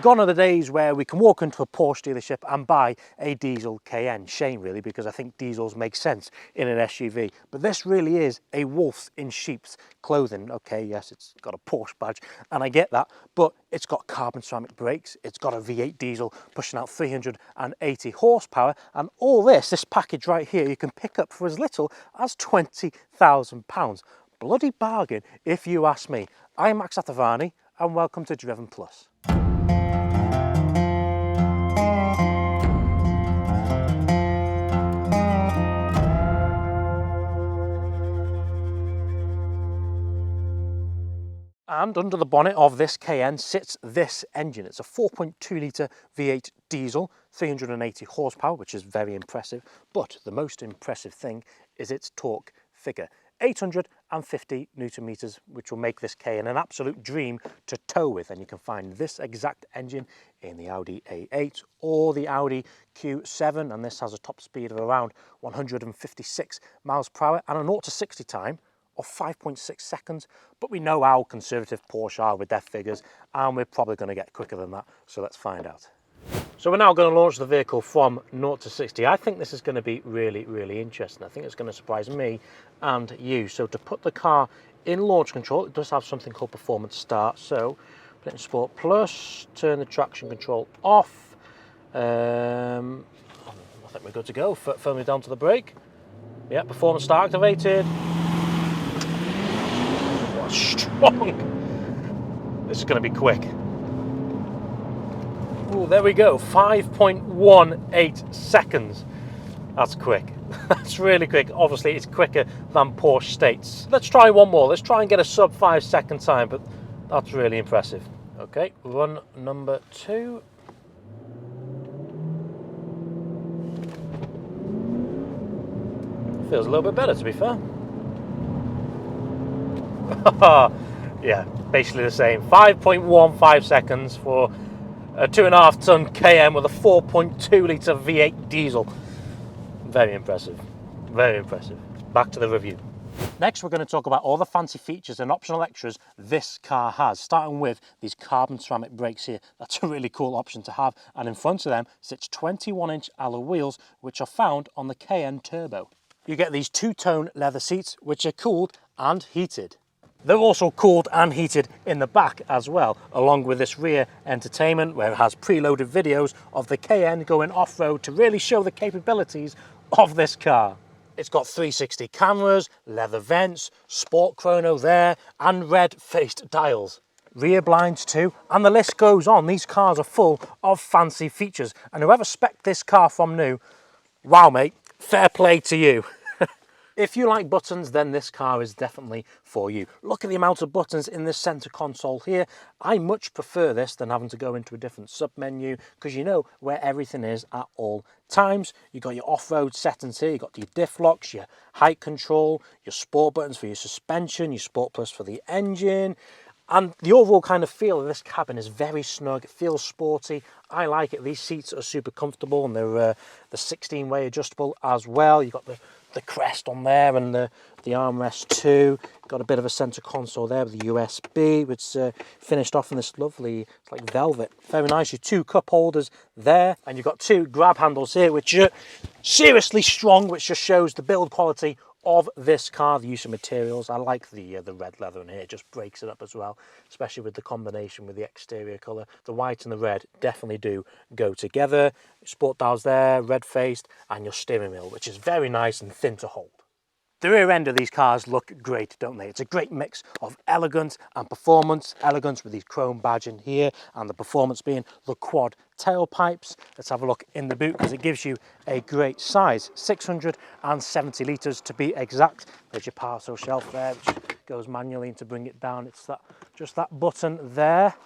Gone are the days where we can walk into a Porsche dealership and buy a diesel Cayenne. Shame really, because I think diesels make sense in an SUV. But this really is a wolf in sheep's clothing. Okay, yes, it's got a Porsche badge and I get that, but it's got carbon ceramic brakes, it's got a V8 diesel pushing out 380 horsepower, and all this package right here you can pick up for as little as £20,000. Bloody bargain if you ask me. I'm Max Atavani and welcome to Driven Plus. And under the bonnet of this Cayenne sits this engine. It's a 4.2 litre V8 diesel, 380 horsepower, which is very impressive. But the most impressive thing is its torque figure. 850 newton meters, which will make this Cayenne an absolute dream to tow with. And you can find this exact engine in the Audi A8 or the Audi Q7. And this has a top speed of around 156 miles per hour and a 0 to 60 time of 5.6 seconds, but we know how conservative Porsche are with their figures, and we're probably going to get quicker than that, so let's find out. So we're now going to launch the vehicle from 0 to 60. I think this is going to be really interesting. I think it's going to surprise me and you. So to put the car in launch control, it does have something called performance start. So put it in Sport Plus, turn the traction control off. I think we're good to go. Firmly down to the brake. Yeah, performance start activated. Strong. This is going to be quick. Oh, there we go. 5.18 seconds. That's quick. That's really quick. Obviously, it's quicker than Porsche states. Let's try one more. Let's try and get a sub 5 second time, but that's really impressive. Okay, run number 2. Feels a little bit better, to be fair. Yeah, basically the same. 5.15 seconds for a 2.5 ton Cayenne with a 4.2 litre V8 diesel. Very impressive, very impressive. Back to the review. Next we're going to talk about all the fancy features and optional extras this car has, starting with these carbon ceramic brakes here. That's a really cool option to have, and in front of them sits 21-inch alloy wheels which are found on the Cayenne Turbo. You get these two-tone leather seats which are cooled and heated. They're also cooled and heated in the back as well, along with this rear entertainment where it has preloaded videos of the Cayenne going off-road to really show the capabilities of this car. It's got 360 cameras, leather vents, sport chrono there, and red-faced dials. Rear blinds too, and the list goes on. These cars are full of fancy features, and whoever spec'd this car from new, wow mate, fair play to you. If you like buttons, then this car is definitely for you. Look at the amount of buttons in this center console here. I much prefer this than having to go into a different sub-menu, because you know where everything is at all times. You've got your off-road settings here, you've got your diff locks, your height control, your sport buttons for your suspension, your Sport Plus for the engine. And the overall kind of feel of this cabin is very snug. It feels sporty. I like it. These seats are super comfortable, and they're the 16-way adjustable as well. You've got the crest on there and the armrest too. Got a bit of a center console there with the USB, which finished off in this lovely, it's like velvet. Very nice. Your 2 cup holders there, and you've got 2 grab handles here, which are seriously strong, which just shows the build quality of this car, the use of materials. I like the red leather in here. It just breaks it up as well, especially with the combination with the exterior colour. The white and the red definitely do go together. Sport dials there, red faced, and your steering wheel, which is very nice and thin to hold. The rear end of these cars look great, don't they? It's a great mix of elegance and performance. Elegance with these chrome badging here, and the performance being the quad tailpipes. Let's have a look in the boot, because it gives you a great size, 670 litres to be exact. There's your parcel shelf there, which goes manually to bring it down. It's just that button there,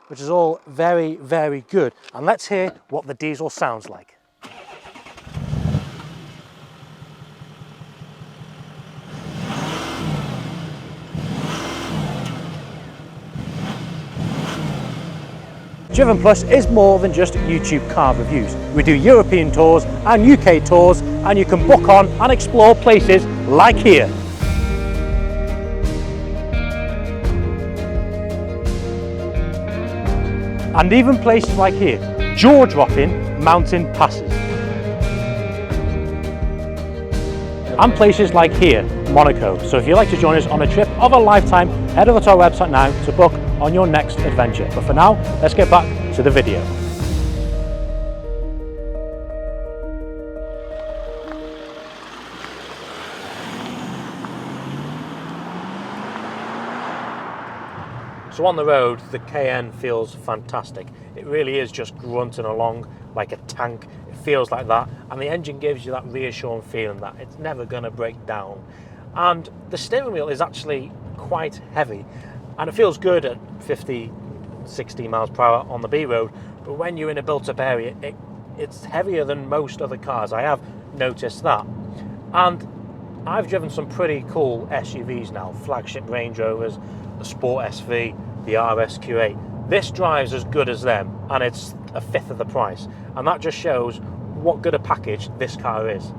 which is all very good. And let's hear what the diesel sounds like. Driven Plus is more than just YouTube car reviews. We do European tours and UK tours, and you can book on and explore places like here. and even places like here, jaw-dropping mountain passes. And places like here, Monaco. So if you'd like to join us on a trip of a lifetime, head over to our website now to book on your next adventure. But for now, let's get back to the video. So on the road, the Cayenne feels fantastic. It really is just grunting along like a tank. It feels like that, and the engine gives you that reassuring feeling that it's never going to break down. And the steering wheel is actually quite heavy, and it feels good at 50, 60 miles per hour on the B road, but when you're in a built-up area, it's heavier than most other cars. I have noticed that. And I've driven some pretty cool SUVs now, flagship Range Rovers, the Sport SV, the RSQ8. This drives as good as them, and it's a fifth of the price, and that just shows what good a package this car is.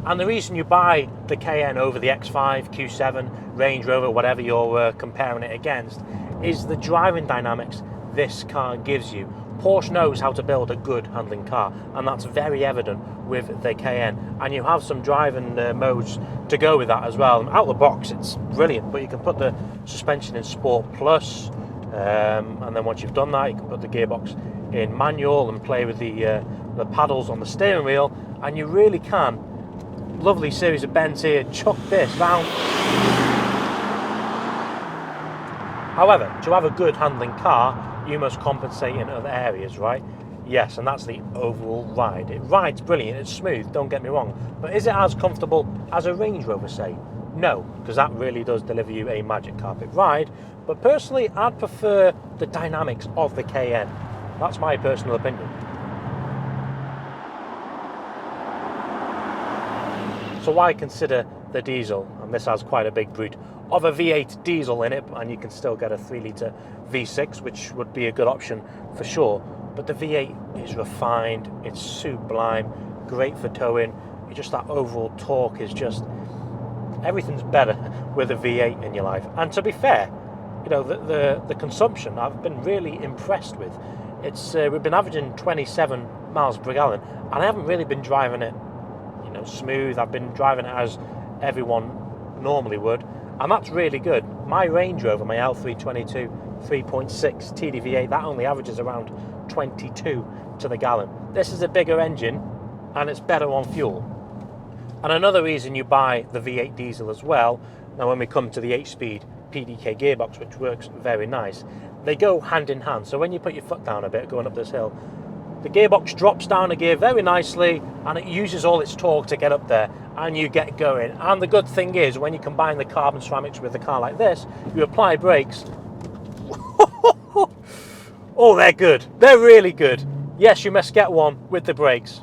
And the reason you buy the Cayenne over the X5, Q7, Range Rover, whatever you're comparing it against, is the driving dynamics this car gives you. Porsche knows how to build a good handling car, and that's very evident with the Cayenne. And you have some driving modes to go with that as well. And out of the box, it's brilliant, but you can put the suspension in Sport Plus, and then once you've done that, you can put the gearbox in manual and play with the paddles on the steering wheel, and you really can. Lovely series of bends here, chuck this round. However, to have a good handling car, you must compensate in other areas, right? Yes, and that's the overall ride. It rides brilliant, it's smooth, don't get me wrong, but is it as comfortable as a Range Rover, say? No, because that really does deliver you a magic carpet ride, but personally, I'd prefer the dynamics of the Cayenne. That's my personal opinion. So why consider the diesel? And this has quite a big brute of a V8 diesel in it, and you can still get a 3-litre V6, which would be a good option for sure. But the V8 is refined, it's sublime, great for towing. It's just that overall torque is just, everything's better with a V8 in your life. And to be fair, you know, the consumption I've been really impressed with. It's we've been averaging 27 miles per gallon, and I haven't really been driving it, you know, smooth. I've been driving it as everyone normally would, and that's really good. My Range Rover, my L322 3.6 TDV8, that only averages around 22 to the gallon. This is a bigger engine, and it's better on fuel. And another reason you buy the V8 diesel as well, now when we come to the 8-speed PDK gearbox, which works very nice, they go hand in hand. So when you put your foot down a bit going up this hill, the gearbox drops down a gear very nicely, and it uses all its torque to get up there, and you get going. And the good thing is, when you combine the carbon ceramics with a car like this, you apply brakes. Oh, they're good. They're really good. Yes, you must get one with the brakes.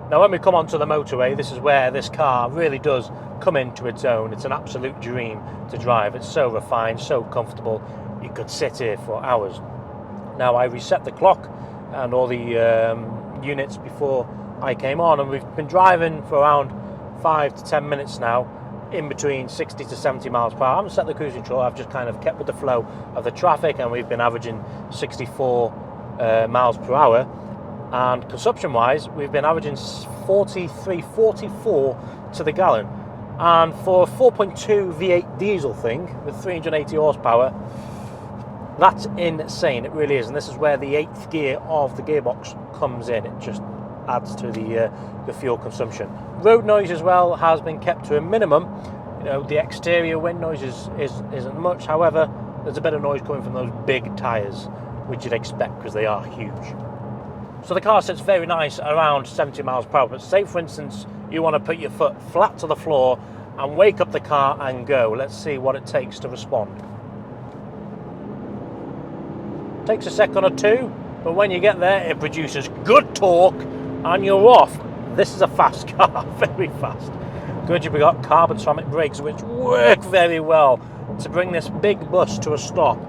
Now, when we come onto the motorway, this is where this car really does come into its own. It's an absolute dream to drive. It's so refined, so comfortable. You could sit here for hours. Now, I reset the clock and all the units before I came on, and we've been driving for around 5 to 10 minutes now, in between 60 to 70 miles per hour. I haven't set the cruise control, I've just kind of kept with the flow of the traffic, and we've been averaging 64 miles per hour. And consumption wise, we've been averaging 43, 44 to the gallon. And for a 4.2 V8 diesel thing with 380 horsepower, that's insane. It really is. And this is where the 8th gear of the gearbox comes in. It just adds to the fuel consumption. Road noise as well has been kept to a minimum. You know, the exterior wind noise isn't much. However, there's a bit of noise coming from those big tyres, which you'd expect because they are huge. So the car sits very nice around 70 miles per hour. But say, for instance, you want to put your foot flat to the floor and wake up the car and go. Let's see what it takes to respond. Takes a second or two, but when you get there, it produces good torque and you're off. This is a fast car, very fast. Good, you've got carbon ceramic brakes, which work very well to bring this big bus to a stop.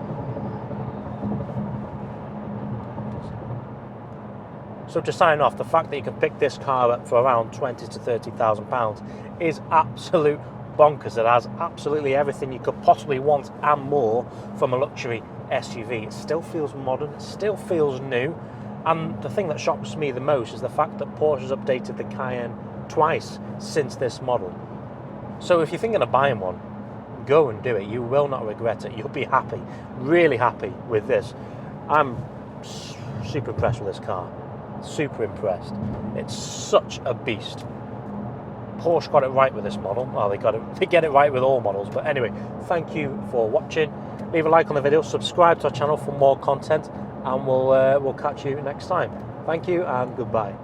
So to sign off, the fact that you can pick this car up for around 20 to 30,000 pounds is absolute bonkers. It has absolutely everything you could possibly want and more from a luxury SUV. It still feels modern, it still feels new, and the thing that shocks me the most is the fact that Porsche has updated the Cayenne twice since this model. So if you're thinking of buying one, go and do it. You will not regret it. You'll be happy, really happy with this. I'm super impressed with this car. Super impressed. It's such a beast. Porsche got it right with this model. Well, they get it right with all models. But anyway, thank you for watching. Leave a like on the video, subscribe to our channel for more content, and we'll catch you next time. Thank you and goodbye.